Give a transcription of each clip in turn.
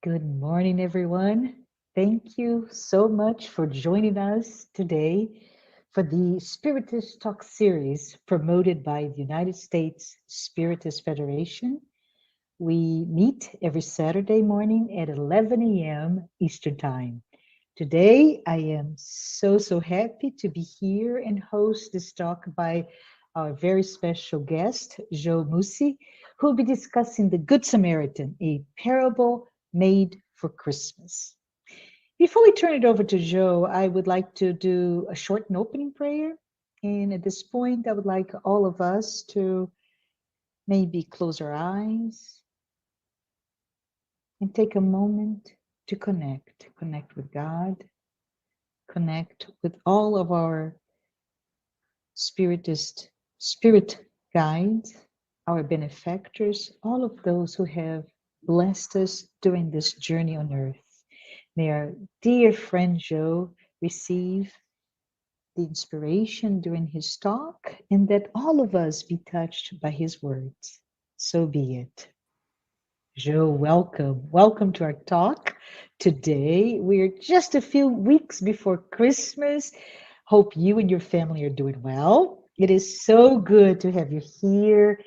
Good morning, everyone. Thank you so much for joining us today for the Spiritist Talk series promoted by the United States Spiritist Federation. We meet every Saturday morning at 11 a.m. Eastern Time. Today, I am so happy to be here and host this talk by our very special guest, Joe MUSSI, who will be discussing the Good Samaritan, a parable made for Christmas. Before we turn it over to Joe, I would like to do a short opening prayer. And at this point, I would like all of us to maybe close our eyes and take a moment to connect with God, connect with all of our spirit guides, our benefactors, all of those who have blessed us during this journey on earth. May our dear friend Joe receive the inspiration during his talk, and that all of us be touched by his words. So be it. Joe, welcome. Welcome to our talk. Today, we're just a few weeks before Christmas. Hope you and your family are doing well. It is so good to have you here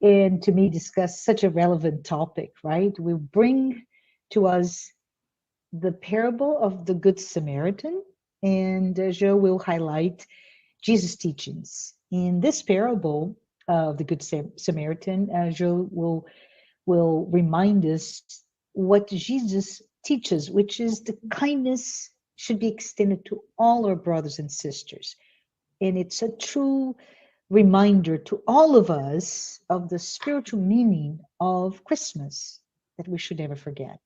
and to me discuss such a relevant topic, right? We'll bring to us the parable of the Good Samaritan, and Joe will highlight Jesus' teachings. In this parable of the Good Samaritan, Joe will remind us what Jesus teaches, which is the kindness should be extended to all our brothers and sisters. And it's a true reminder to all of us of the spiritual meaning of Christmas that we should never forget.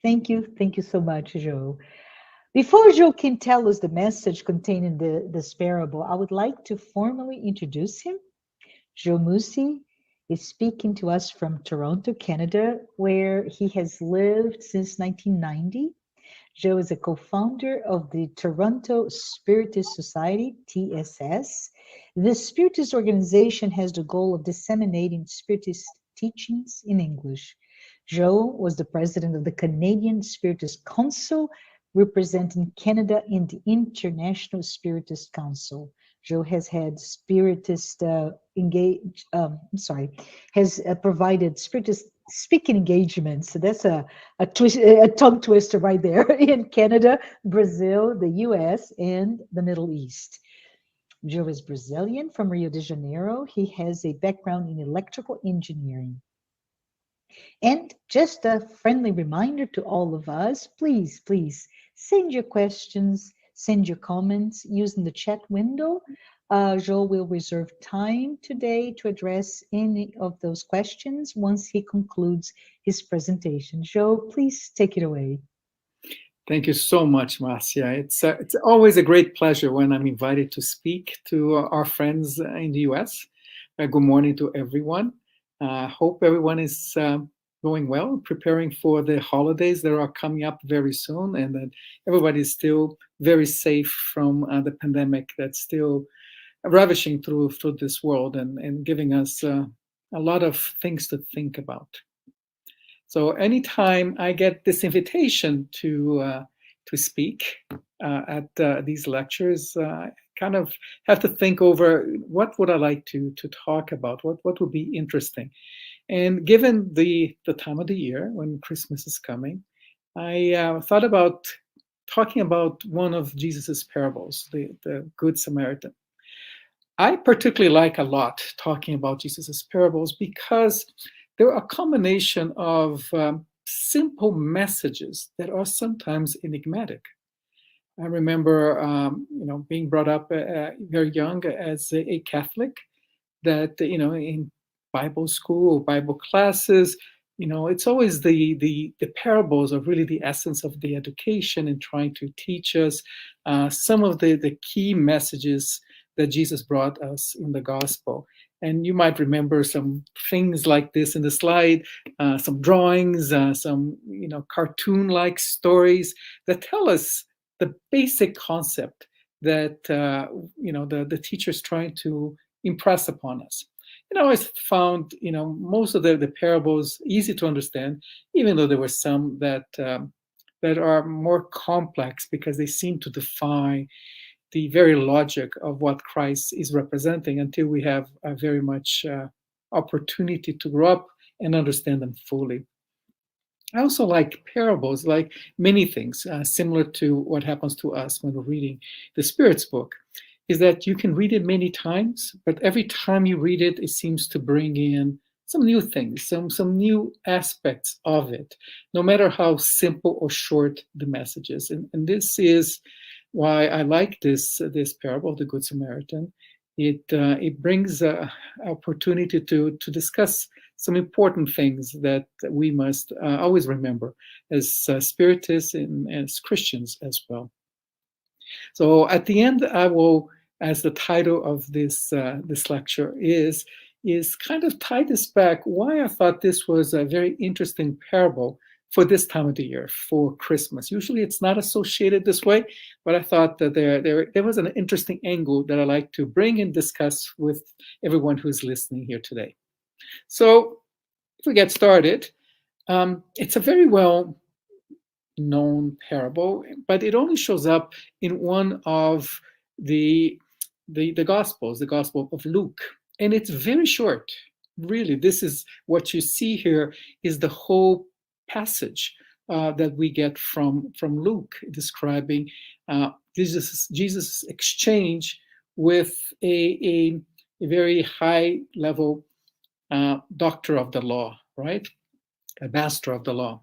Thank you so much, Joe. Before Joe can tell us the message contained in this parable, I would like to formally introduce him. Joe MUSSI is speaking to us from Toronto, Canada, where he has lived since 1990. Joe is a co-founder of the Toronto Spiritist Society, TSS. This Spiritist organization has the goal of disseminating Spiritist teachings in English. Joe was the president of the Canadian Spiritist Council, representing Canada in the International Spiritist Council. Joe has had Spiritist provided Spiritist speaking engagements. So that's a tongue twister right there in Canada, Brazil, the US, and the Middle East. Joe is Brazilian from Rio de Janeiro. He has a background in electrical engineering. And just a friendly reminder to all of us, please send your questions, send your comments using the chat window. Joe will reserve time today to address any of those questions once he concludes his presentation. Joe, please take it away. Thank you so much, Marcia. It's always a great pleasure when I'm invited to speak to our friends in the US. Good morning to everyone. Hope everyone is going well, preparing for the holidays that are coming up very soon, and that everybody is still very safe from the pandemic that's still ravishing through this world and giving us a lot of things to think about. So anytime I get this invitation to speak at these lectures, I kind of have to think over what would I like to talk about, what would be interesting. And given the time of the year when Christmas is coming, I thought about talking about one of Jesus's parables, the Good Samaritan. I particularly like a lot talking about Jesus's parables because they're a combination of simple messages that are sometimes enigmatic. I remember, being brought up very young as a Catholic, that in Bible school or Bible classes, it's always the parables are really the essence of the education and trying to teach us some of the key messages that Jesus brought us in the gospel. And you might remember some things like this in the slide, some drawings, some cartoon-like stories that tell us the basic concept that the teacher's trying to impress upon us. And I always found, most of the parables easy to understand, even though there were some that are more complex because they seem to defy the very logic of what Christ is representing until we have a very much opportunity to grow up and understand them fully. I also like parables, like many things, similar to what happens to us when we're reading the Spirit's book, is that you can read it many times, but every time you read it, it seems to bring in some new things, some new aspects of it, no matter how simple or short the message is. And this is why I like this parable, the Good Samaritan. It brings an opportunity to discuss some important things that we must always remember as Spiritists and as Christians as well. So at the end, I will, as the title of this lecture is kind of tie this back why I thought this was a very interesting parable for this time of the year, for Christmas. Usually it's not associated this way, but I thought that there was an interesting angle that I like to bring and discuss with everyone who's listening here today. So if we get started, it's a very well known parable, but it only shows up in one of the Gospels, the Gospel of Luke. And it's very short. Really, this is what you see here is the whole passage that we get from Luke describing Jesus' exchange with a very high level doctor of the law, right? A master of the law.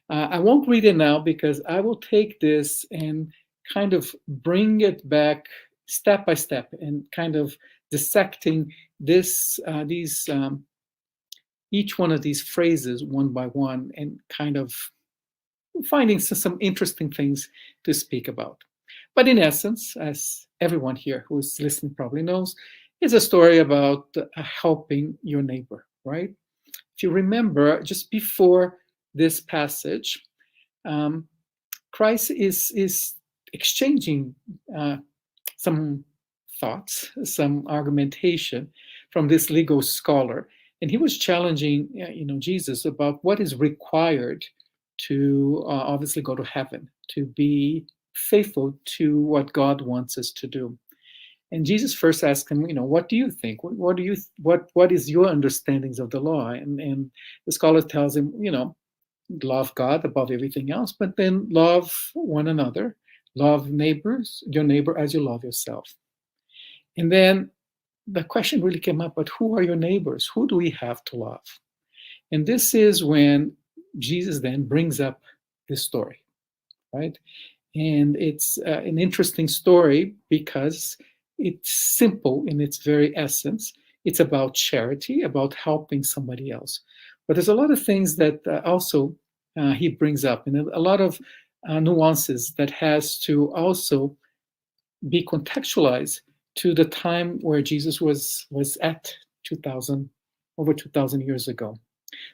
I won't read it now because I will take this and kind of bring it back step by step and kind of dissecting each one of these phrases one by one and kind of finding some interesting things to speak about. But in essence, as everyone here who is listening probably knows, it's a story about helping your neighbor, right? If you remember, just before this passage, Christ is exchanging some thoughts, some argumentation from this legal scholar, and he was challenging, Jesus about what is required to obviously go to heaven, to be faithful to what God wants us to do. And Jesus first asked him, what do you think? What is your understandings of the law? And the scholar tells him, love God above everything else, but then love one another, love your neighbor as you love yourself. And then the question really came up, but who are your neighbors? Who do we have to love? And this is when Jesus then brings up this story, right? And it's an interesting story because it's simple in its very essence. It's about charity, about helping somebody else. But there's a lot of things that also he brings up, and a lot of nuances that has to also be contextualized to the time where Jesus was at over 2,000 years ago.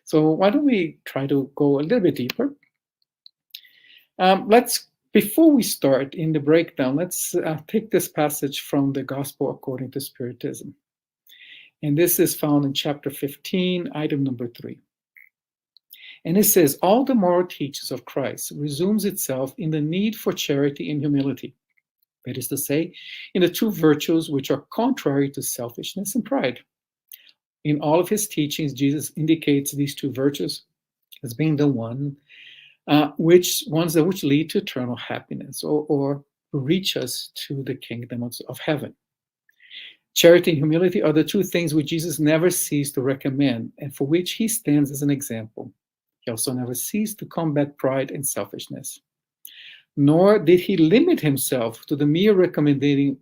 So why don't we try to go a little bit deeper? Before we start in the breakdown, let's take this passage from the Gospel according to Spiritism. And this is found in chapter 15, item number 3. And it says, all the moral teachings of Christ resumes itself in the need for charity and humility. That is to say, in the two virtues which are contrary to selfishness and pride. In all of his teachings, Jesus indicates these two virtues as being the ones which lead to eternal happiness or reach us to the kingdom of heaven. Charity and humility are the two things which Jesus never ceased to recommend and for which he stands as an example. He also never ceased to combat pride and selfishness. Nor did he limit himself to the mere recommending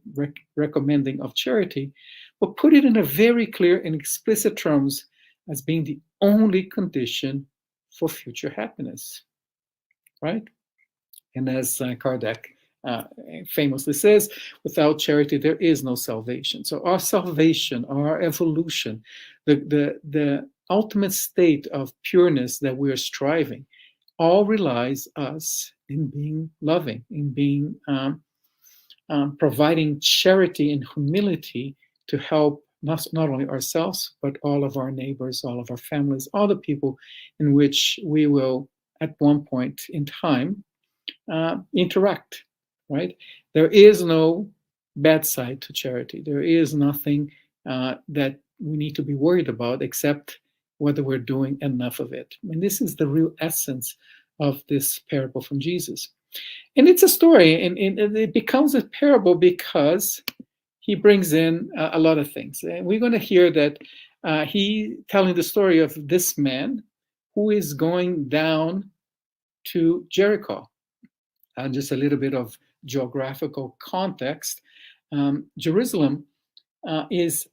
of charity, but put it in a very clear and explicit terms as being the only condition for future happiness, right? And as Kardec famously says, without charity, there is no salvation. So our salvation, our evolution, the ultimate state of pureness that we are striving, all relies us in being loving, in being providing charity and humility to help not only ourselves, but all of our neighbors, all of our families, all the people in which we will, at one point in time, interact, right? There is no bad side to charity. There is nothing that we need to be worried about except whether we're doing enough of it. And this is the real essence of this parable from Jesus. And it's a story, and it becomes a parable because he brings in a lot of things. And we're going to hear that he telling the story of this man who is going down to Jericho. Just a little bit of geographical context. Jerusalem is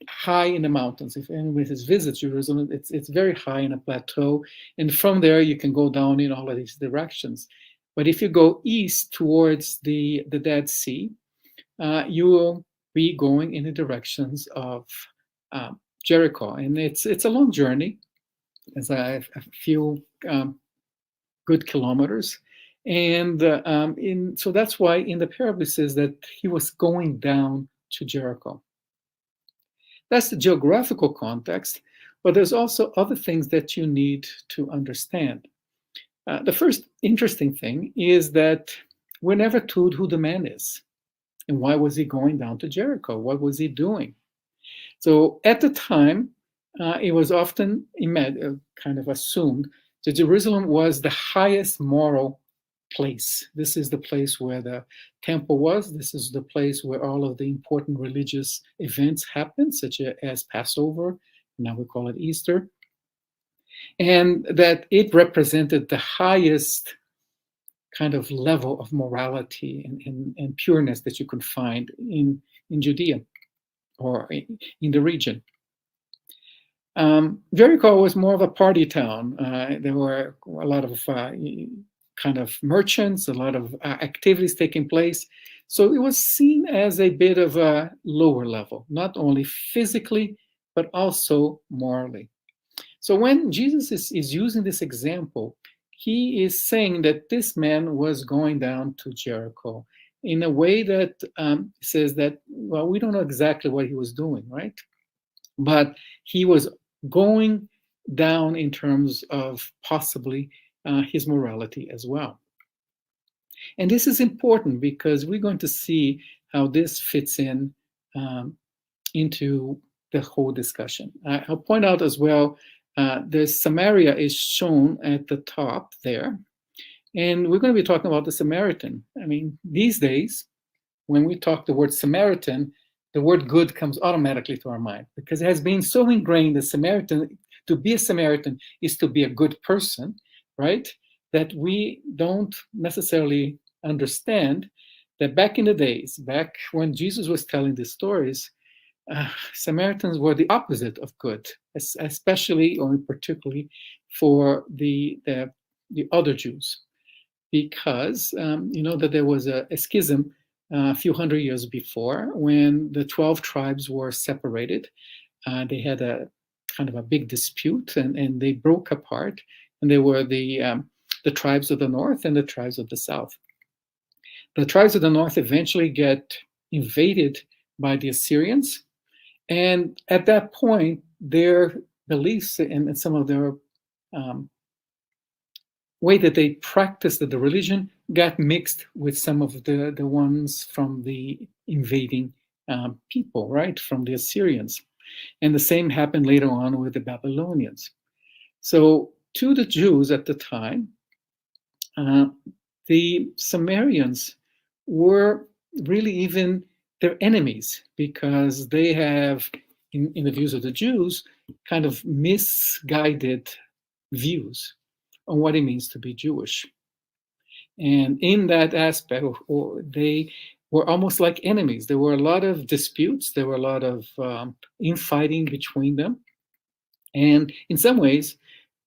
high in the mountains. If anyone has visited Jerusalem, it's very high in a plateau, and from there you can go down in all of these directions. But if you go east towards the Dead Sea, you will be going in the directions of Jericho, and it's a long journey. It's a few good kilometers. And so that's why in the parable it says that he was going down to Jericho. That's the geographical context, but there's also other things that you need to understand. The first interesting thing is that we're never told who the man is and why was he going down to Jericho? What was he doing? So at the time, it was often kind of assumed that Jerusalem was the highest moral place. This is the place where the temple was. This is the place where all of the important religious events happen, such as Passover. Now we call it Easter. And that it represented the highest kind of level of morality and pureness that you could find in Judea or in the region. Jericho was more of a party town. There were a lot of kind of merchants, a lot of activities taking place. So it was seen as a bit of a lower level, not only physically, but also morally. So when Jesus is using this example, he is saying that this man was going down to Jericho in a way that says that, well, we don't know exactly what he was doing, right? But he was going down in terms of possibly his morality as well. And this is important because we're going to see how this fits in into the whole discussion. I'll point out as well, the Samaria is shown at the top there. And we're going to be talking about the Samaritan. I mean, these days, when we talk the word Samaritan, the word good comes automatically to our mind because it has been so ingrained that Samaritan, to be a Samaritan is to be a good person, right? That we don't necessarily understand that back in the days, back when Jesus was telling these stories, Samaritans were the opposite of good, especially or particularly for the other Jews, because you know that there was a schism a few hundred years before when the 12 tribes were separated. They had a kind of a big dispute and they broke apart, and they were the tribes of the north and the tribes of the south. The tribes of the north eventually get invaded by the Assyrians, and at that point, their beliefs and some of their way that they practiced the religion got mixed with some of the ones from the invading people, right, from the Assyrians. And the same happened later on with the Babylonians. So to the Jews at the time, the Samaritans were really even their enemies because they have, in the views of the Jews, kind of misguided views on what it means to be Jewish. And in that aspect, they were almost like enemies. There were a lot of disputes. There were a lot of infighting between them. And in some ways,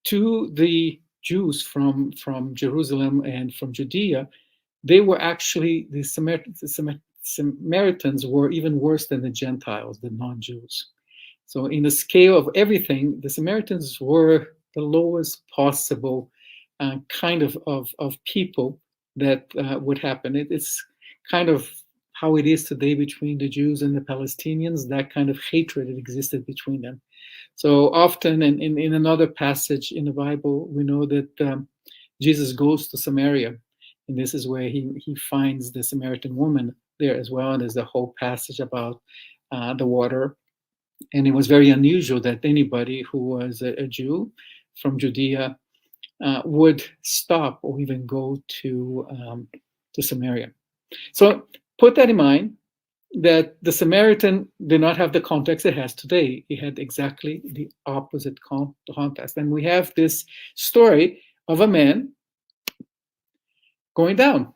to the Jews from Jerusalem and from Judea, they were actually, the Samaritans were even worse than the Gentiles, the non-Jews. So in the scale of everything, the Samaritans were the lowest possible kind of people that would happen. It's kind of how it is today between the Jews and the Palestinians, that kind of hatred that existed between them. So often in another passage in the Bible, we know that Jesus goes to Samaria, and this is where he finds the Samaritan woman there as well. And there's the whole passage about the water. And it was very unusual that anybody who was a Jew from Judea would stop or even go to Samaria. So put that in mind, that the Samaritan did not have the context it has today. It had exactly the opposite context. And we have this story of a man going down.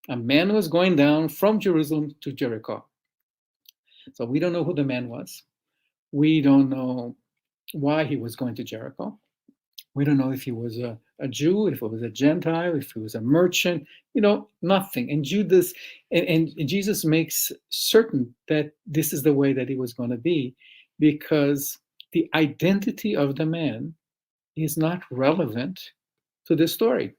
A man was going down from Jerusalem to Jericho. So we don't know who the man was. We don't know why he was going to Jericho. We don't know if he was a Jew, if it was a Gentile, if he was a merchant, nothing. And Judas and Jesus makes certain that this is the way that he was going to be, because the identity of the man is not relevant to this story.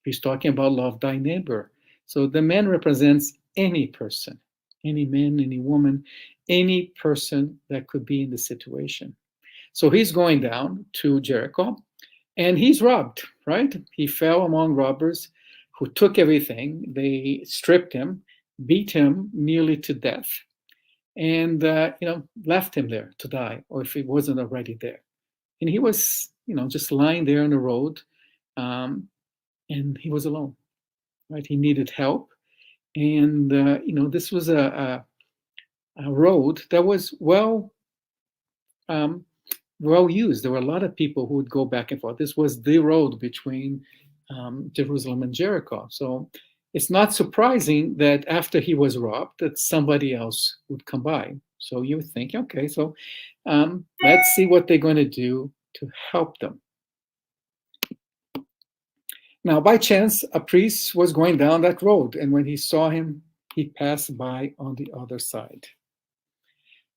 He's talking about love thy neighbor. So the man represents any person, any man, any woman, any person that could be in the situation. So he's going down to Jericho, and he's robbed, right? He fell among robbers who took everything. They stripped him, beat him nearly to death, and left him there to die, or if he wasn't already there. And he was, just lying there on the road, and he was alone, right? He needed help, and this was a road that was well used. There were a lot of people who would go back and forth. This was the road between Jerusalem and Jericho. So it's not surprising that after he was robbed, that somebody else would come by. So you think, okay, so let's see what they're going to do to help them. Now, by chance, a priest was going down that road, and when he saw him, he passed by on the other side.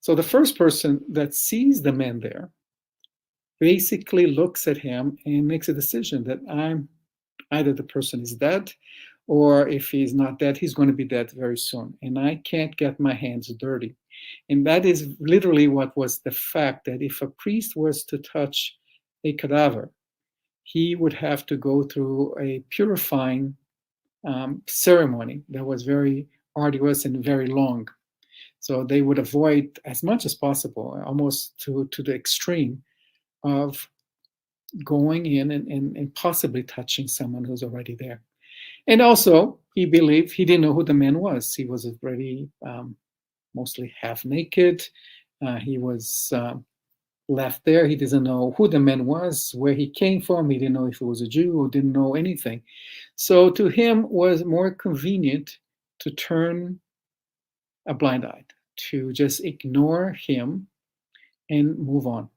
So the first person that sees the man there basically looks at him and makes a decision that either the person is dead, or if he's not dead, he's going to be dead very soon, and I can't get my hands dirty. And that is literally what was the fact, that if a priest was to touch a cadaver, he would have to go through a purifying ceremony that was very arduous and very long. So they would avoid as much as possible, almost to the extreme, of going in and possibly touching someone who's already there. And also, he believed, he didn't know who the man was. He was already mostly half naked. He was left there. He doesn't know who the man was, where he came from. He didn't know if he was a Jew, or didn't know anything. So to him was more convenient to turn a blind eye, to just ignore him and move on.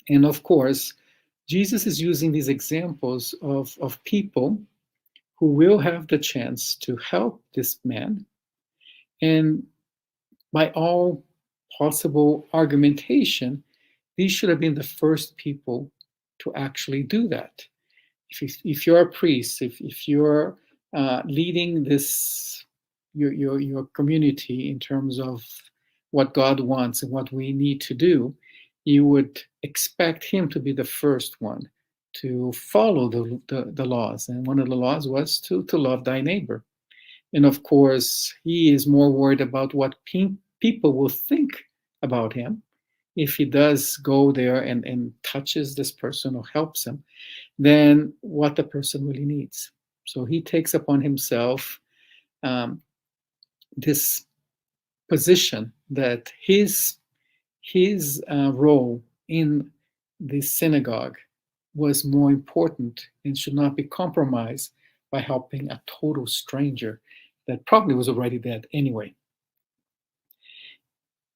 And of course, Jesus is using these examples of people who will have the chance to help this man. And by all possible argumentation, these should have been the first people to actually do that. If you're a priest, if you're leading this your community in terms of what God wants and what we need to do, you would expect him to be the first one to follow the laws. And one of the laws was to love thy neighbor. And of course, he is more worried about what people will think about him if he does go there and touches this person or helps him, than what the person really needs. So he takes upon himself this position that his role in the synagogue was more important and should not be compromised by helping a total stranger that probably was already dead anyway.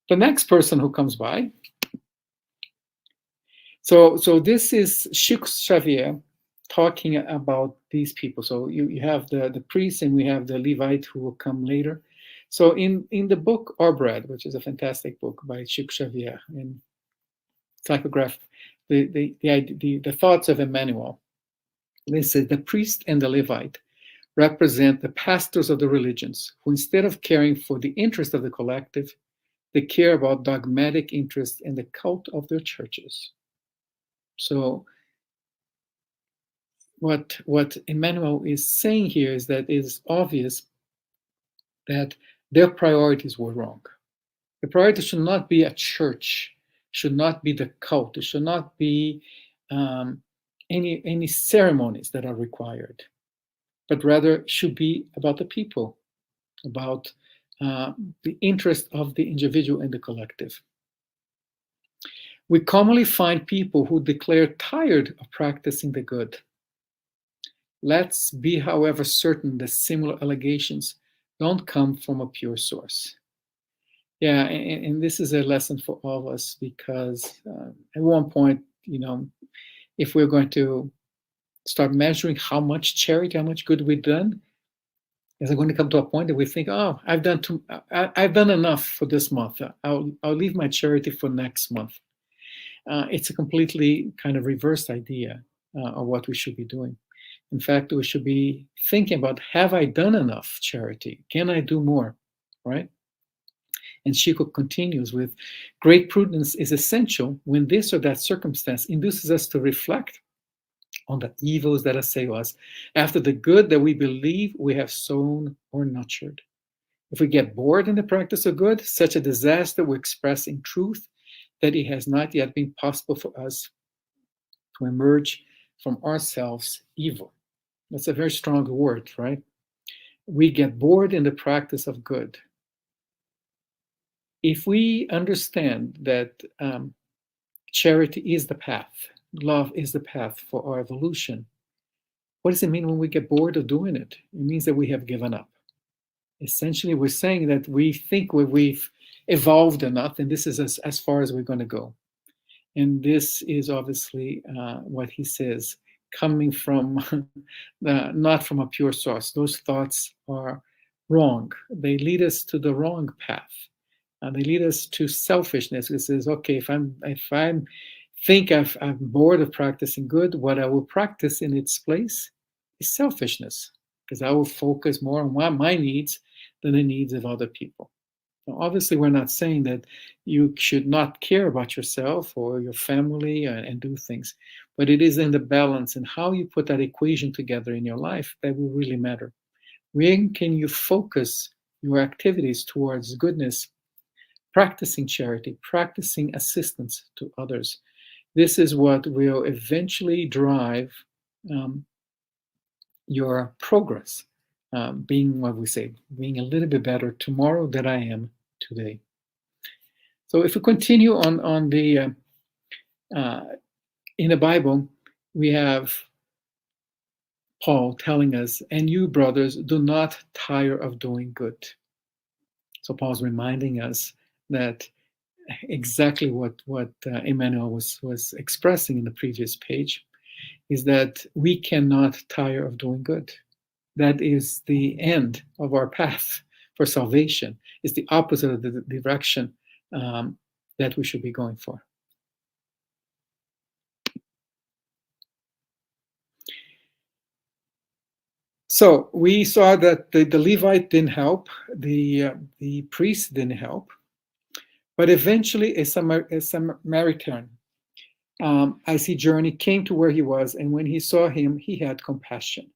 The next person who comes by, so this is Chico Xavier talking about these people. So you have the priest, and we have the Levite who will come later. So in the book Our Bread, which is a fantastic book by Chico Xavier, and psychograph the thoughts of Emmanuel, they said the priest and the Levite represent the pastors of the religions, who instead of caring for the interest of the collective, they care about dogmatic interest in the cult of their churches. So what Emmanuel is saying here is that it is obvious that their priorities were wrong. The priority should not be a church, should not be the cult, it should not be any ceremonies that are required, but rather should be about the people, about the interest of the individual and the collective. We commonly find people who declare tired of practicing the good. Let's be, however, certain that similar allegations don't come from a pure source. Yeah, and this is a lesson for all of us, because at one point, if we're going to start measuring how much charity, how much good we've done, is it going to come to a point that we think, oh, I've done enough for this month. I'll leave my charity for next month. It's a completely kind of reversed idea of what we should be doing. In fact, we should be thinking about, have I done enough charity? Can I do more, right? And Chico continues with, great prudence is essential when this or that circumstance induces us to reflect on the evils that assail us after the good that we believe we have sown or nurtured. If we get bored in the practice of good, such a disaster will express in truth that it has not yet been possible for us to emerge from ourselves evil. That's a very strong word, right? We get bored in the practice of good. If we understand that charity is the path, love is the path for our evolution, what does it mean when we get bored of doing it? It means that we have given up. Essentially, we're saying that we think we've evolved enough, and this is as far as we're going to go. And this is obviously what he says, coming from not from a pure source. Those thoughts are wrong. They lead us to the wrong path. They lead us to selfishness. It says, okay, if I think I'm bored of practicing good, what I will practice in its place is selfishness, because I will focus more on my needs than the needs of other people. Now, obviously, we're not saying that you should not care about yourself or your family and do things, but it is in the balance and how you put that equation together in your life that will really matter. When can you focus your activities towards goodness, practicing charity, practicing assistance to others? This is what will eventually drive your progress, being what we say, being a little bit better tomorrow than I am today. So if we continue on the in the Bible, we have Paul telling us, and you brothers, do not tire of doing good. So Paul's reminding us that exactly what Emmanuel was expressing in the previous page is that we cannot tire of doing good. That is the end of our path for salvation. It's the opposite of the direction that we should be going for. So we saw that the Levite didn't help, the priest didn't help, but eventually a Samaritan, as he journeyed, came to where he was, and when he saw him, he had compassion.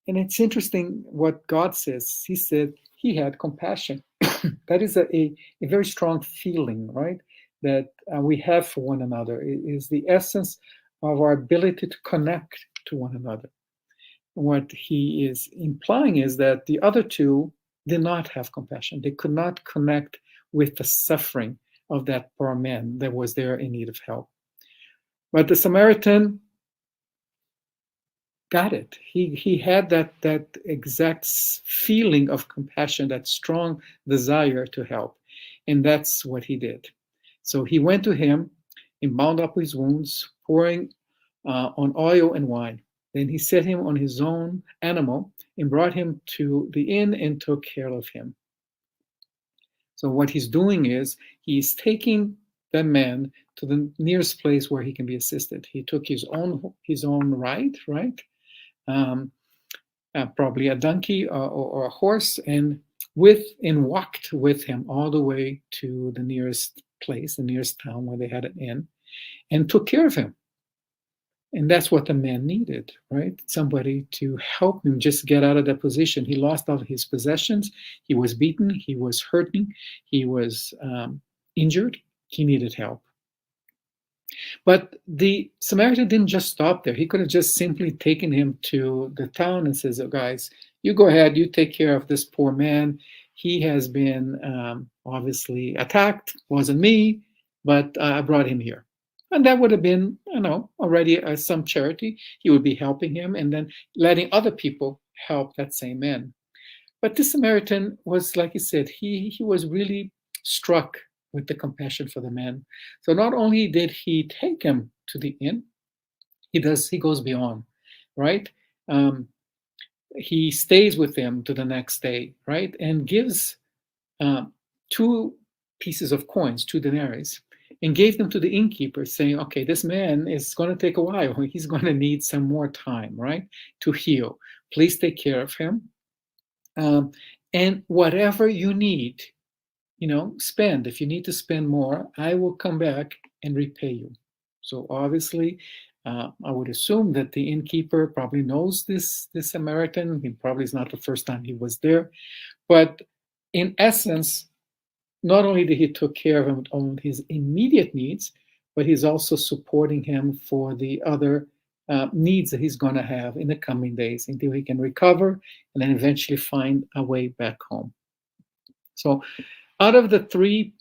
And it's interesting what God says. He said he had compassion. That is a very strong feeling, right? That we have for one another. It is the essence of our ability to connect to one another. What he is implying is that the other two did not have compassion. They could not connect with the suffering of that poor man that was there in need of help. But the Samaritan got it. He had that exact feeling of compassion, that strong desire to help. And that's what he did. So he went to him and bound up his wounds, pouring on oil and wine. Then he set him on his own animal and brought him to the inn and took care of him. So what he's doing is he's taking the man to the nearest place where he can be assisted. He took his own ride, right? probably a donkey or a horse, and walked with him all the way to the nearest place, the nearest town where they had an inn, and took care of him. And that's what the man needed, right? Somebody to help him just get out of that position. He lost all of his possessions. He was beaten. He was hurting. He was injured. He needed help. But the Samaritan didn't just stop there. He could have just simply taken him to the town and says, oh, guys, you go ahead, you take care of this poor man. He has been obviously attacked. Wasn't me, but I brought him here. And that would have been, already some charity. He would be helping him and then letting other people help that same man. But this Samaritan was, like he said, he was really struck with the compassion for the man. So not only did he take him to the inn, he goes beyond, right? He stays with him to the next day, right? And gives 2 pieces of coins, 2 denarii, and gave them to the innkeeper, saying, okay, this man is going to take a while. He's going to need some more time, right, to heal. Please take care of him. And whatever you need, spend. If you need to spend more, I will come back and repay you. So obviously, I would assume that the innkeeper probably knows this Samaritan. He probably is not the first time he was there. But in essence, not only did he take care of him on his immediate needs, but he's also supporting him for the other needs that he's going to have in the coming days until he can recover and then eventually find a way back home. So out of the 3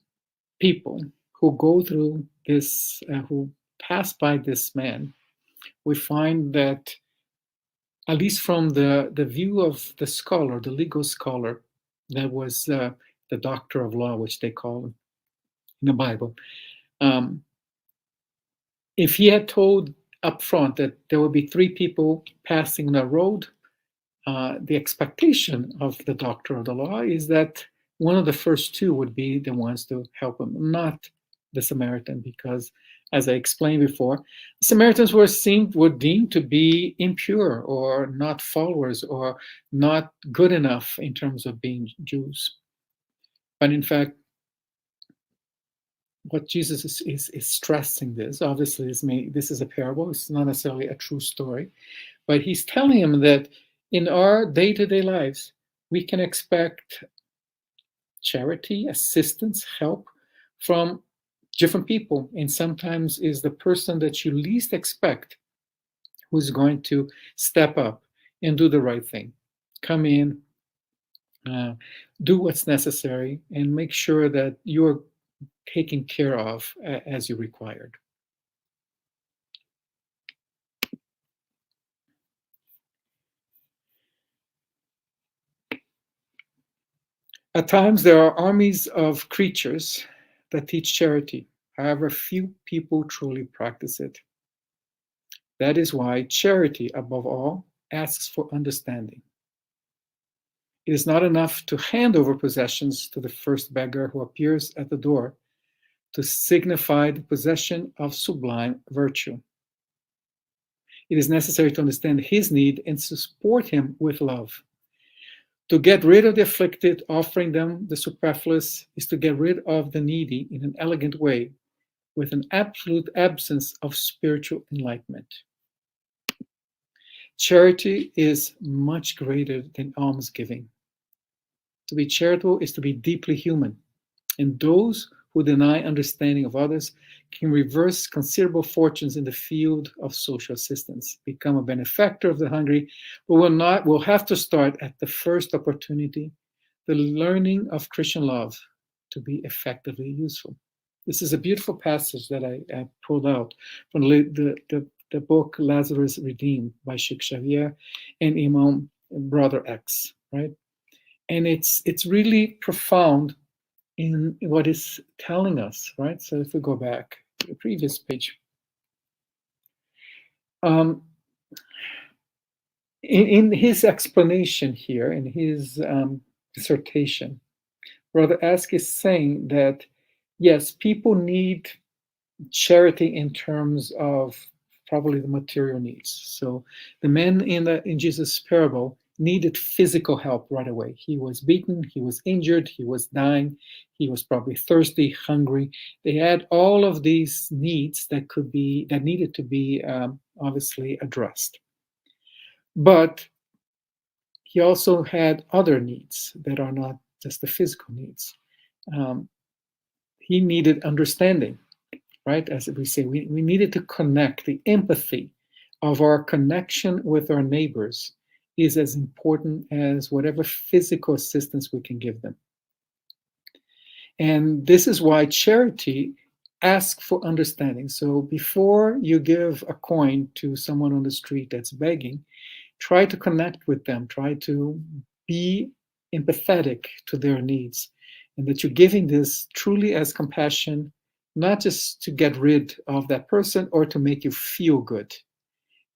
people who go through this, who pass by this man, we find that, at least from the view of the scholar, the legal scholar, that was the doctor of law, which they call him in the Bible, if he had told up front that there would be 3 people passing the road, the expectation of the doctor of the law is that one of the first 2 would be the ones to help him, not the Samaritan, because, as I explained before, Samaritans were deemed to be impure or not followers or not good enough in terms of being Jews. But in fact, what Jesus is stressing this, obviously, this is a parable. It's not necessarily a true story, but he's telling him that in our day-to-day lives, we can expect charity, assistance, help from different people. And sometimes is the person that you least expect who's going to step up and do the right thing. Come in, do what's necessary, and make sure that you're taken care of as you're required. At times, there are armies of creatures that teach charity. However, few people truly practice it. That is why charity, above all, asks for understanding. It is not enough to hand over possessions to the first beggar who appears at the door to signify the possession of sublime virtue. It is necessary to understand his need and to support him with love. To get rid of the afflicted, offering them the superfluous, is to get rid of the needy in an elegant way, with an absolute absence of spiritual enlightenment. Charity is much greater than almsgiving. To be charitable is to be deeply human, and those who deny understanding of others can reverse considerable fortunes in the field of social assistance, become a benefactor of the hungry, but will have to start at the first opportunity, the learning of Christian love, to be effectively useful. This is a beautiful passage that I pulled out from the book Lazarus Redeemed by Chico Xavier and Imam Brother X, right? And it's really profound in what it's telling us, right? So if we go back to the previous page, in his explanation here, in his dissertation, Brother Ask is saying that, yes, people need charity in terms of probably the material needs. So the man in Jesus' parable, needed physical help right away. He was beaten, he was injured, he was dying, he was probably thirsty, hungry. They had all of these needs that needed to be obviously addressed. But he also had other needs that are not just the physical needs. He needed understanding, right? As we say, we needed to connect. The empathy of our connection with our neighbors is as important as whatever physical assistance we can give them. And this is why charity asks for understanding. So before you give a coin to someone on the street that's begging, try to connect with them, try to be empathetic to their needs, and that you're giving this truly as compassion, not just to get rid of that person or to make you feel good,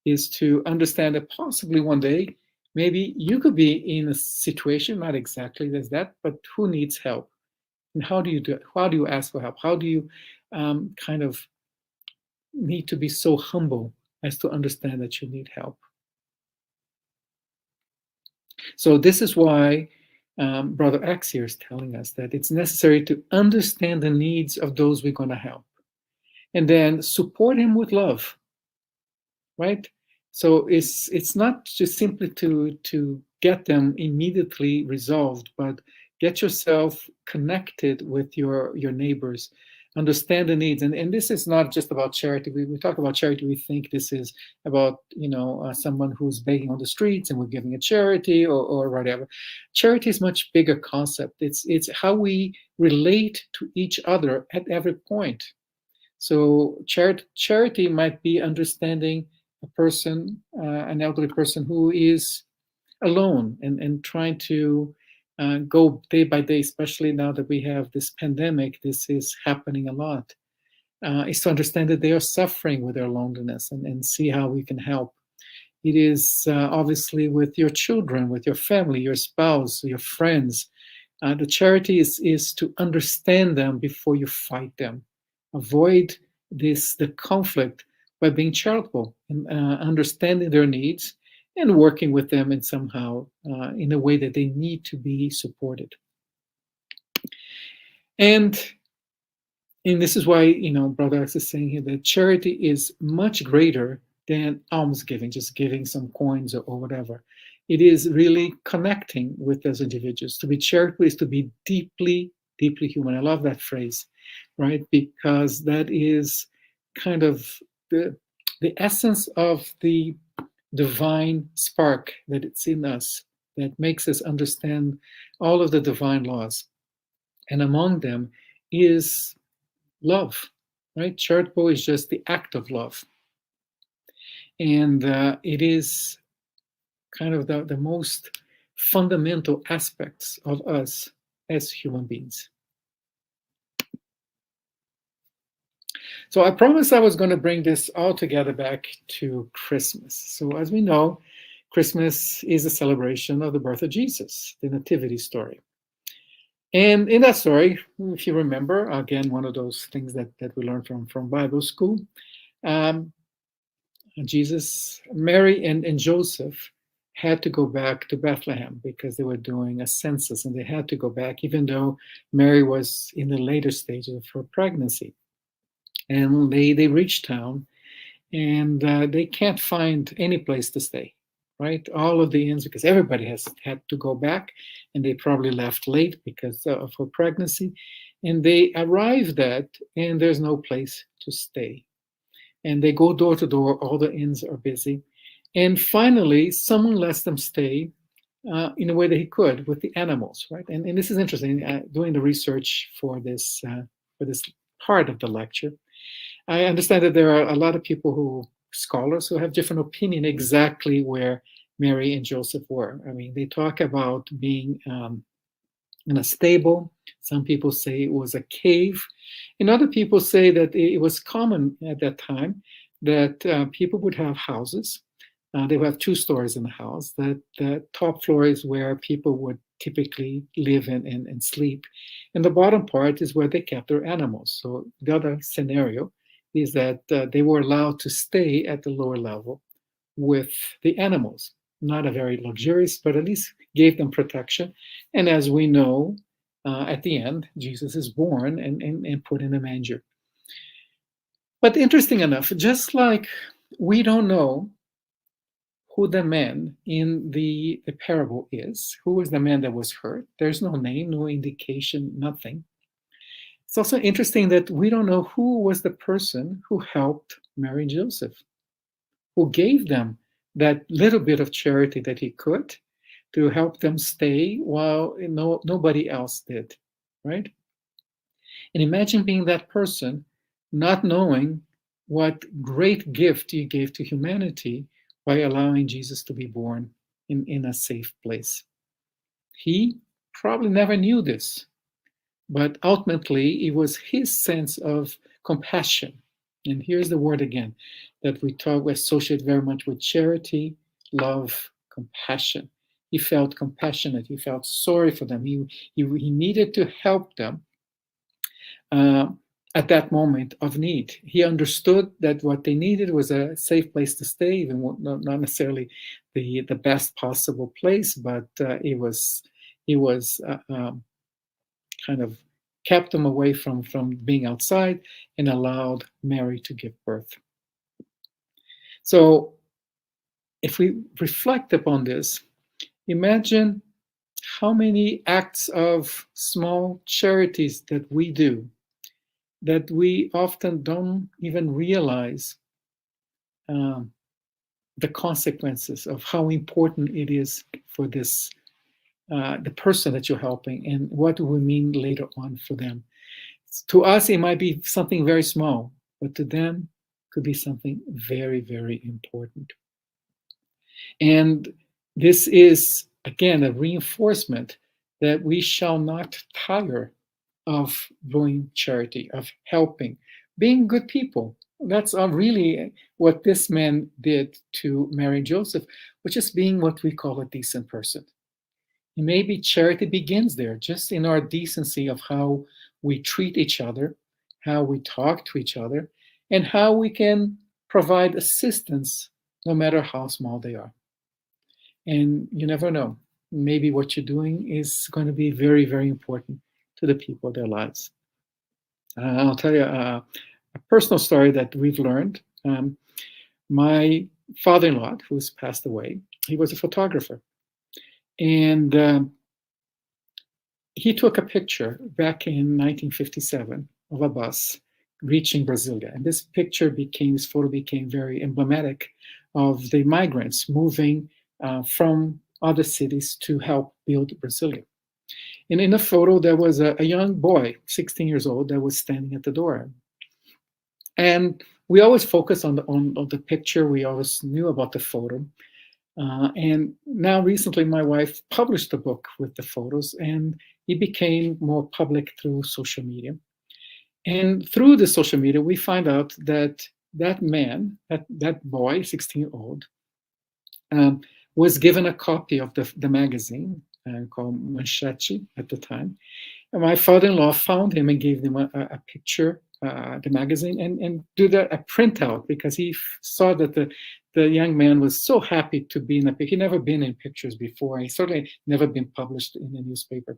is to understand that possibly one day, maybe you could be in a situation, not exactly as that, but who needs help? And how do you do it? How do you ask for help? How do you kind of need to be so humble as to understand that you need help? So this is why Brother X here is telling us that it's necessary to understand the needs of those we're going to help, and then support him with love, right? So it's not just simply to get them immediately resolved, but get yourself connected with your neighbors, understand the needs. And this is not just about charity. We talk about charity, we think this is about, someone who's begging on the streets and we're giving a charity or whatever. Charity is much bigger concept. It's how we relate to each other at every point. So charity might be understanding a person, an elderly person who is alone and trying to go day by day, especially now that we have this pandemic. This is happening a lot. Is to understand that they are suffering with their loneliness and see how we can help. It is obviously with your children, with your family, your spouse, your friends. The charity is to understand them before you fight them. Avoid the conflict by being charitable and understanding their needs and working with them in somehow in a way that they need to be supported. And this is why, Brother X is saying here that charity is much greater than almsgiving, just giving some coins or whatever. It is really connecting with those individuals. To be charitable is to be deeply, deeply human. I love that phrase, right? Because that is kind of the essence of the divine spark that it's in us, that makes us understand all of the divine laws. And among them is love, right? Charitable is just the act of love. And it is kind of the most fundamental aspects of us as human beings. So I promised I was going to bring this all together back to Christmas. So as we know, Christmas is a celebration of the birth of Jesus, the nativity story. And in that story, if you remember, again, one of those things that we learned from Bible school, Jesus, Mary and Joseph had to go back to Bethlehem because they were doing a census and they had to go back, even though Mary was in the later stages of her pregnancy. And they reach town and they can't find any place to stay, right? All of the inns, because everybody has had to go back and they probably left late because of her pregnancy. And they arrive and there's no place to stay. And they go door to door, all the inns are busy. And finally, someone lets them stay in a way that he could with the animals, right? And this is interesting, doing the research for this part of the lecture. I understand that there are a lot of scholars who have different opinion exactly where Mary and Joseph were. I mean, they talk about being in a stable. Some people say it was a cave. And other people say that it was common at that time that people would have houses. They would have 2 stories in the house. The top floor is where people would typically live and sleep. And the bottom part is where they kept their animals. So the other scenario is that they were allowed to stay at the lower level with the animals. not a very luxurious, but at least gave them protection. And as we know, at the end, Jesus is born and put in a manger. But interesting enough, just like we don't know who the man in the parable is, who was the man that was hurt, there's no name, no indication, nothing. It's also interesting that we don't know who was the person who helped Mary and Joseph, who gave them that little bit of charity that he could to help them stay while nobody else did, right? And imagine being that person, not knowing what great gift you gave to humanity by allowing Jesus to be born in a safe place. He probably never knew this, but ultimately it was his sense of compassion. And here's the word again that we associate very much with charity, love, compassion. He felt compassionate. He felt sorry for them. He needed to help them at that moment of need. He understood that what they needed was a safe place to stay, even not necessarily the best possible place, but it was kind of kept them away from being outside and allowed Mary to give birth. So if we reflect upon this, imagine how many acts of small charities that we do that we often don't even realize the consequences of how important it is for this the person that you're helping, and what do we mean later on for them. To us, it might be something very small, but to them, it could be something very, very important. And this is, again, a reinforcement that we shall not tire of doing charity, of helping, being good people. That's really what this man did to Mary and Joseph, which is being what we call a decent person. And maybe charity begins there, just in our decency of how we treat each other, how we talk to each other, and how we can provide assistance no matter how small they are. And you never know. Maybe what you're doing is going to be very, very important to the people in their lives. I'll tell you a personal story that we've learned. My father-in-law, who's passed away, he was a photographer. And he took a picture back in 1957 of a bus reaching Brasilia. And this photo became very emblematic of the migrants moving from other cities to help build Brasilia. And in the photo, there was a young boy, 16 years old, that was standing at the door. And we always focus on the picture. We always knew about the photo. And now recently, my wife published a book with the photos, and it became more public through social media. And through the social media, we find out that that man, that boy, 16-year-old, was given a copy of the magazine called Manchete at the time. And my father-in-law found him and gave him a picture, the magazine, and did a printout, because he saw that the young man was so happy to be in a picture. He'd never been in pictures before. He certainly never been published in a newspaper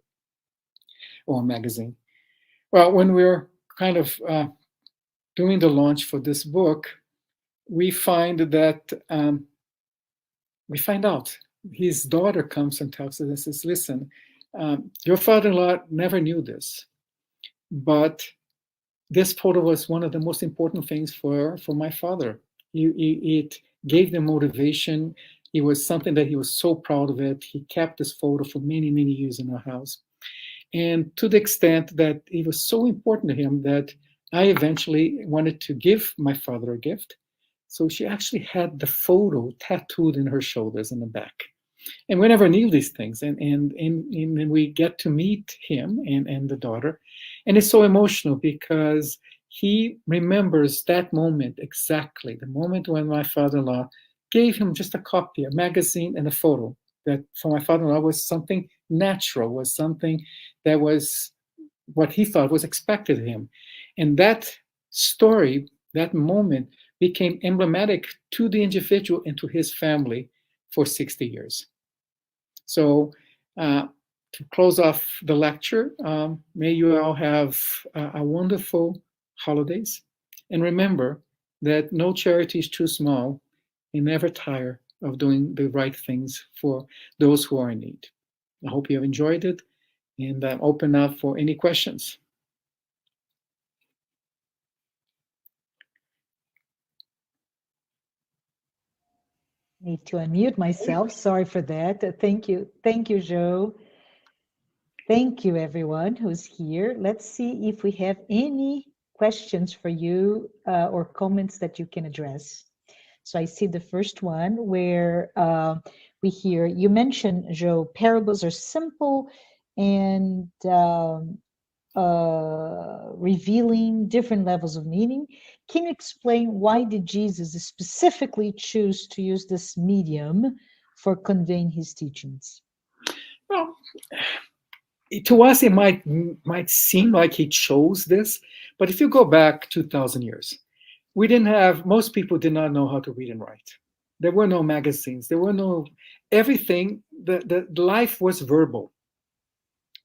or a magazine. Well, when we were kind of doing the launch for this book, we find out his daughter comes and tells us and says, listen, your father-in-law never knew this, but this photo was one of the most important things for my father. It gave them motivation. It was something that he was so proud of it. He kept this photo for many, many years in our house. And to the extent that it was so important to him that I eventually wanted to give my father a gift. So she actually had the photo tattooed in her shoulders in the back. And we never knew these things. And we get to meet him and the daughter. And it's so emotional because he remembers that moment exactly, the moment when my father-in-law gave him just a copy, a magazine and a photo that for my father-in-law was something natural, was something that was what he thought was expected of him. And that story, that moment became emblematic to the individual and to his family for 60 years. So to close off the lecture, may you all have a wonderful holidays. And remember that no charity is too small, and never tire of doing the right things for those who are in need. I hope you have enjoyed it, and I'm open up for any questions. Need to unmute myself. Sorry for that. Thank you. Thank you, Joe. Thank you, everyone who's here. Let's see if we have any questions for you or comments that you can address. So I see the first one where we hear, you mentioned, Joe, parables are simple and revealing different levels of meaning. Can you explain why did Jesus specifically choose to use this medium for conveying his teachings? Well, to us, it might seem like he chose this, but if you go back 2,000 years, most people did not know how to read and write. There were no magazines. There were no, everything, the life was verbal.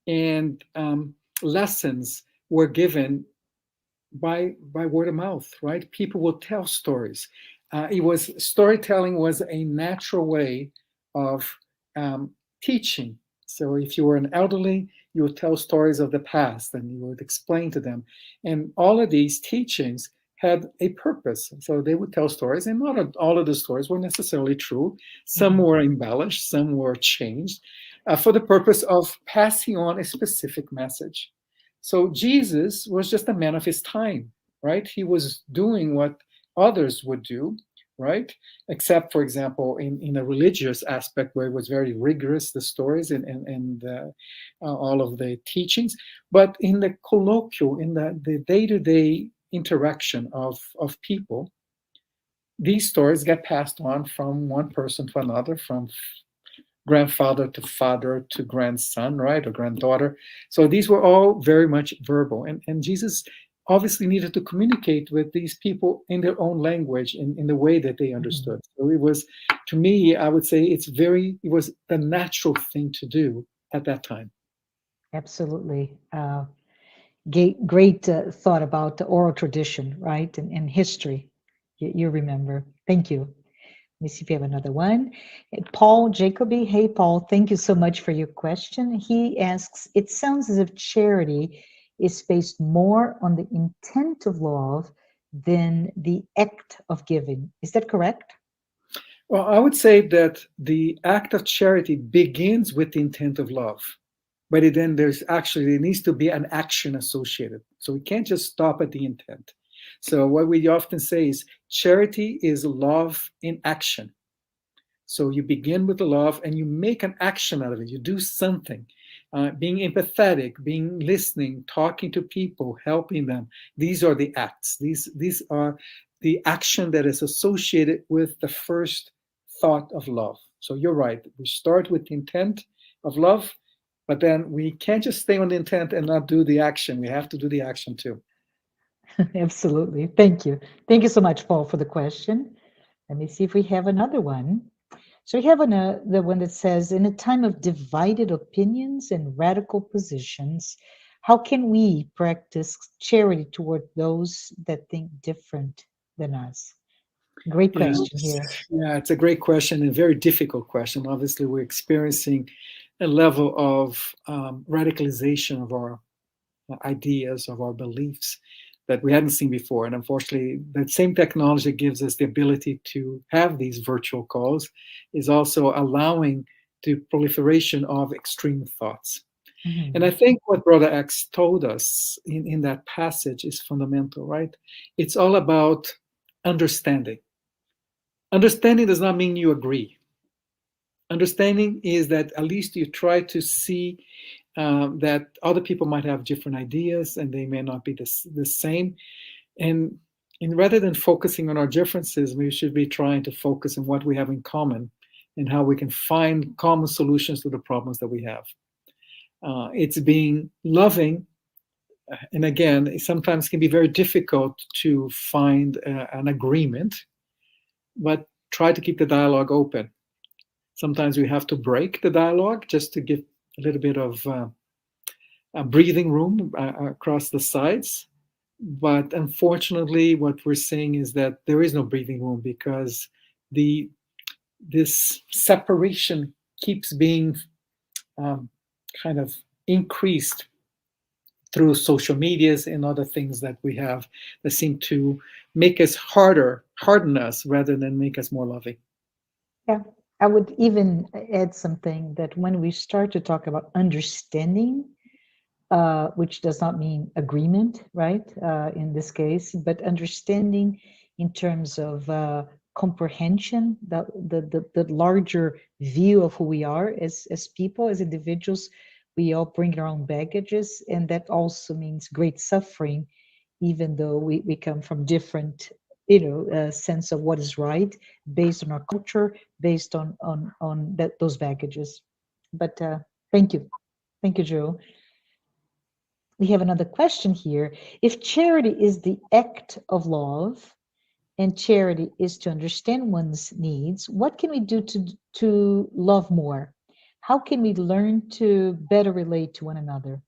And lessons were given by word of mouth, right? People would tell stories. Storytelling was a natural way of teaching. So if you were an elderly, you would tell stories of the past and you would explain to them. And all of these teachings had a purpose. So they would tell stories, and not all of the stories were necessarily true. Some were embellished, some were changed for the purpose of passing on a specific message. So Jesus was just a man of his time, right? He was doing what others would do, right? Except, for example, in a religious aspect where it was very rigorous, the stories and all of the teachings. But in the colloquial, in the day-to-day interaction of people, these stories get passed on from one person to another, from grandfather to father to grandson, right, or granddaughter. So these were all very much verbal. And Jesus obviously needed to communicate with these people in their own language, in the way that they understood. So it was, to me, I would say it was the natural thing to do at that time. Absolutely. Great thought about the oral tradition, right? And history. You remember. Thank you. Let me see if we have another one. Paul Jacoby. Hey, Paul, thank you so much for your question. He asks, it sounds as if charity is based more on the intent of love than the act of giving. Is that correct? Well, I would say that the act of charity begins with the intent of love. But then there needs to be an action associated. So we can't just stop at the intent. So what we often say is charity is love in action. So you begin with the love and you make an action out of it. You do something, being empathetic, being listening, talking to people, helping them. These are the acts. These are the action that is associated with the first thought of love. So you're right. We start with the intent of love, but then we can't just stay on the intent and not do the action. We have to do the action too. Absolutely. Thank you. Thank you so much, Paul, for the question. Let me see if we have another one. So we have the one that says, in a time of divided opinions and radical positions, how can we practice charity toward those that think different than us? Great question here. Yeah, it's a great question and a very difficult question. Obviously, we're experiencing a level of radicalization of our ideas, of our beliefs that we hadn't seen before. And unfortunately, that same technology gives us the ability to have these virtual calls is also allowing the proliferation of extreme thoughts. Mm-hmm. And I think what Brother X told us in that passage is fundamental, right? It's all about understanding. Understanding does not mean you agree. Understanding is that at least you try to see that other people might have different ideas and they may not be the same. And rather than focusing on our differences, we should be trying to focus on what we have in common and how we can find common solutions to the problems that we have. It's being loving. And again, it sometimes can be very difficult to find an agreement, but try to keep the dialogue open. Sometimes we have to break the dialogue just to give a little bit of breathing room across the sides. But unfortunately, what we're seeing is that there is no breathing room because this separation keeps being kind of increased through social medias and other things that we have that seem to make us harden us rather than make us more loving. Yeah, I would even add something that when we start to talk about understanding, which does not mean agreement, right? In this case, but understanding in terms of comprehension, the larger view of who we are as people, as individuals. We all bring our own baggages, and that also means great suffering, even though we come from different, sense of what is right, based on our culture, based on those baggages. But thank you, Joe. We have another question here. If charity is the act of love and charity is to understand one's needs, what can we do to love more? How can we learn to better relate to one another?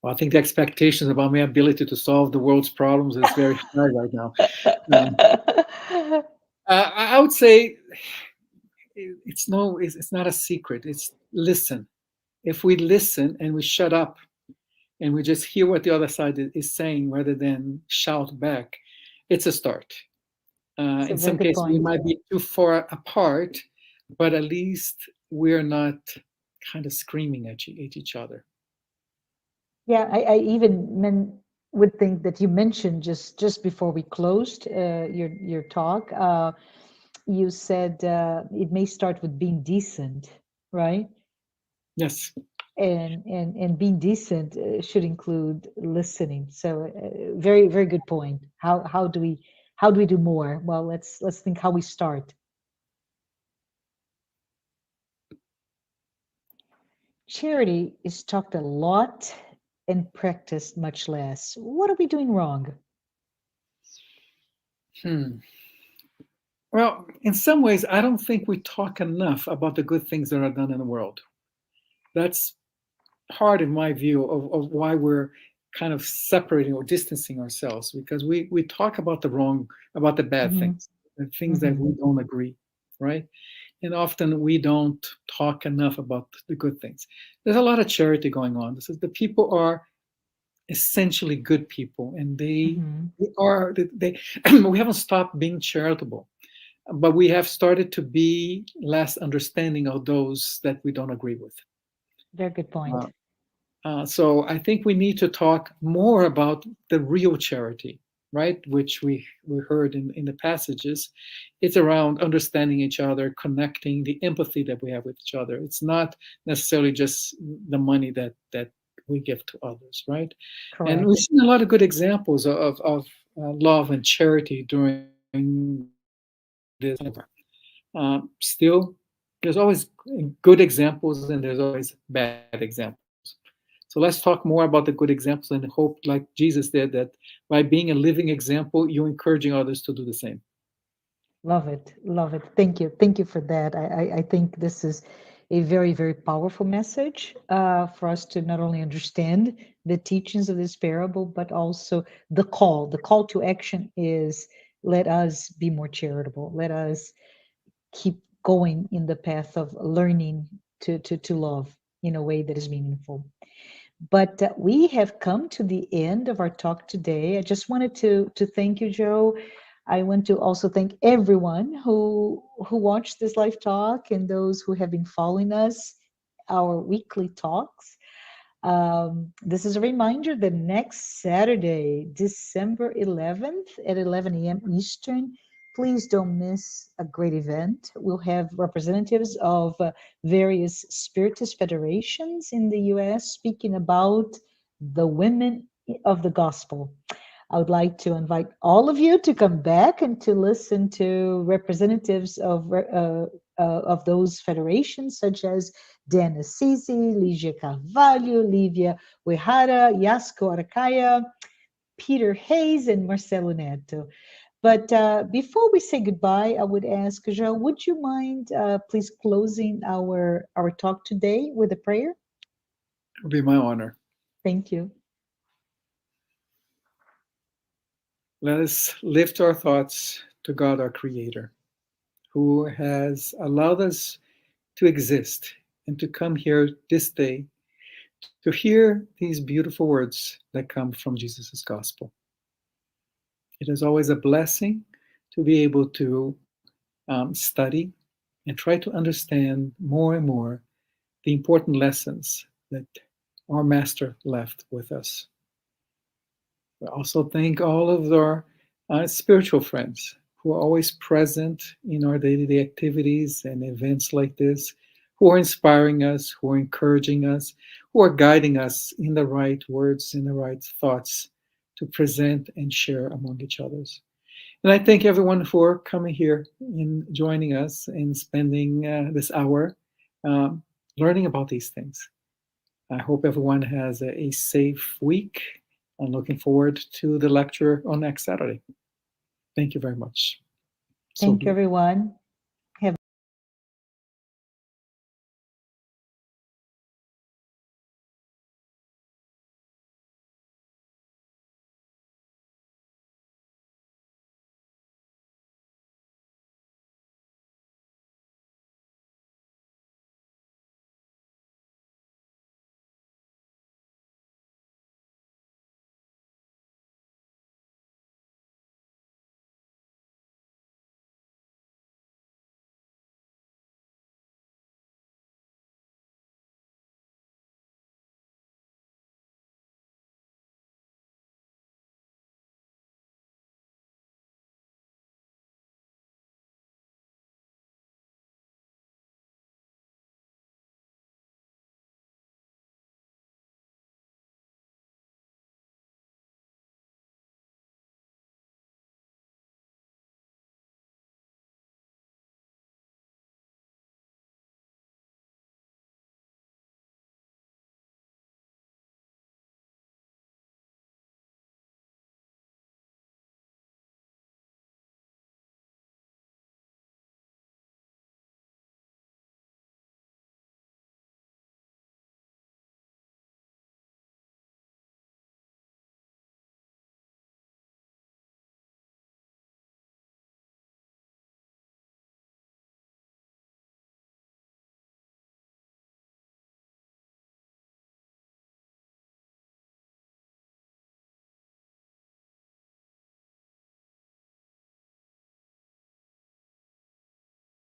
Well, I think the expectations about my ability to solve the world's problems is very high right now. Um, I would say it's not a secret. It's listen. If we listen and we shut up and we just hear what the other side is saying rather than shout back, it's a start. It's a In very some good cases, we point. might be too far apart, but at least we're not kind of screaming at each other. Yeah, I even would think that you mentioned just before we closed your talk, you said it may start with being decent, right? Yes. And being decent should include listening. So very very good point. How do we do more? Well, let's think how we start. Charity is talked a lot and practiced much less. What are we doing wrong? Well, in some ways, I don't think we talk enough about the good things that are done in the world. That's part of my view of why we're kind of separating or distancing ourselves, because we talk about the bad Mm-hmm. things, the things that Mm-hmm. we don't agree, right? And often we don't talk enough about the good things. There's a lot of charity going on. This is the people are essentially good people, and Mm-hmm. they we haven't stopped being charitable, but we have started to be less understanding of those that we don't agree with. Very good point. Uh, so I think we need to talk more about the real charity, right? Which we heard in the passages. It's around understanding each other, connecting, the empathy that we have with each other. It's not necessarily just the money that we give to others, right? And we've Correct. seen a lot of good examples of love and charity during this. Still, there's always good examples and there's always bad examples. So let's talk more about the good examples and hope, like Jesus did, that by being a living example, you're encouraging others to do the same. Love it. Love it. Thank you for that. I think this is a very, very powerful message for us to not only understand the teachings of this parable, but also the call. The call to action is, let us be more charitable. Let us keep going in the path of learning to love in a way that is meaningful. But we have come to the end of our talk today. I just wanted to thank you, Joe. I want to also thank everyone who watched this live talk and those who have been following us, our weekly talks. This is a reminder that next Saturday, December 11th at 11 a.m. Eastern, please don't miss a great event. We'll have representatives of various Spiritist federations in the US speaking about the women of the gospel. I would like to invite all of you to come back and to listen to representatives of those federations, such as Dan Assisi, Ligia Carvalho, Lívia Uehara, Yasko Aracaya, Peter Hayes, and Marcelo Neto. But before we say goodbye, I would ask, Joe, would you mind please closing our talk today with a prayer? It would be my honor. Thank you. Let us lift our thoughts to God, our Creator, who has allowed us to exist and to come here this day to hear these beautiful words that come from Jesus' gospel. It is always a blessing to be able to study and try to understand more and more the important lessons that our Master left with us. We also thank all of our spiritual friends who are always present in our day-to-day activities and events like this, who are inspiring us, who are encouraging us, who are guiding us in the right words, in the right thoughts to present and share among each others. And I thank everyone for coming here and joining us and spending this hour learning about these things. I hope everyone has a safe week. I'm looking forward to the lecture on next Saturday. Thank you very much. Thank you, everyone.